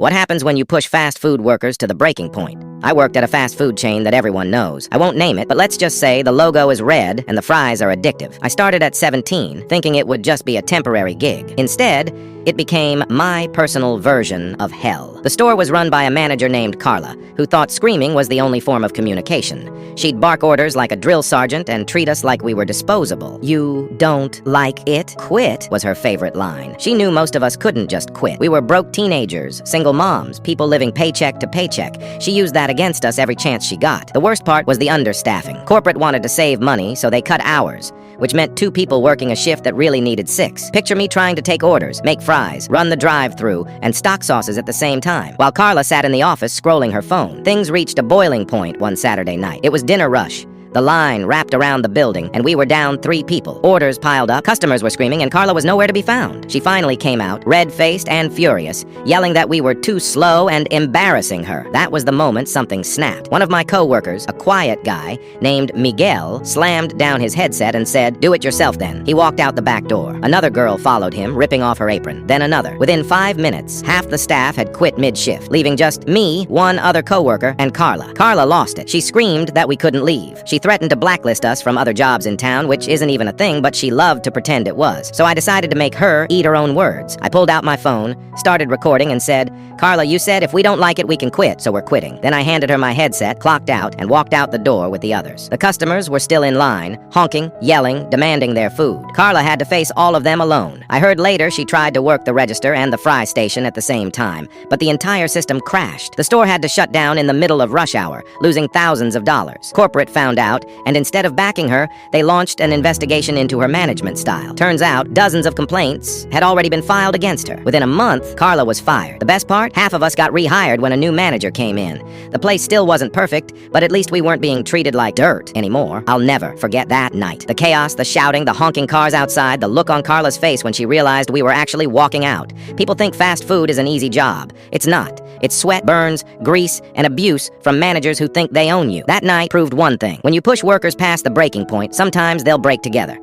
What happens when you push fast food workers to the breaking point? I worked at a fast food chain that everyone knows. I won't name it, but let's just say the logo is red and the fries are addictive. I started at 17, thinking it would just be a temporary gig. Instead, it became my personal version of hell. The store was run by a manager named Carla, who thought screaming was the only form of communication. She'd bark orders like a drill sergeant and treat us like we were disposable. "You don't like it? Quit," was her favorite line. She knew most of us couldn't just quit. We were broke teenagers, single moms, people living paycheck to paycheck. She used that against us every chance she got. The worst part was the understaffing. Corporate wanted to save money, so they cut hours, which meant 2 people working a shift that really needed 6. Picture me trying to take orders, make fries, run the drive-thru, and stock sauces at the same time, while Carla sat in the office scrolling her phone. Things reached a boiling point one Saturday night. It was dinner rush. The line wrapped around the building, and we were down 3 people. Orders piled up, customers were screaming, and Carla was nowhere to be found. She finally came out, red-faced and furious, yelling that we were too slow and embarrassing her. That was the moment something snapped. One of my co-workers, a quiet guy named Miguel, slammed down his headset and said, "Do it yourself then." He walked out the back door. Another girl followed him, ripping off her apron. Then another. Within 5 minutes, half the staff had quit mid-shift, leaving just me, one other co-worker, and Carla. Carla lost it. She screamed that we couldn't leave. She threatened to blacklist us from other jobs in town, which isn't even a thing, but she loved to pretend it was. So I decided to make her eat her own words. I pulled out my phone, started recording, and said, "Carla, you said if we don't like it, we can quit, so we're quitting." Then I handed her my headset, clocked out, and walked out the door with the others. The customers were still in line, honking, yelling, demanding their food. Carla had to face all of them alone. I heard later she tried to work the register and the fry station at the same time, but the entire system crashed. The store had to shut down in the middle of rush hour, losing thousands of dollars. Corporate found out, and instead of backing her, they launched an investigation into her management style. Turns out, dozens of complaints had already been filed against her. Within a month, Carla was fired. The best part? Half of us got rehired when a new manager came in. The place still wasn't perfect, but at least we weren't being treated like dirt anymore. I'll never forget that night. The chaos, the shouting, the honking cars outside, the look on Carla's face when she realized we were actually walking out. People think fast food is an easy job. It's not. It's sweat, burns, grease, and abuse from managers who think they own you. That night proved one thing. When you push workers past the breaking point, sometimes they'll break together.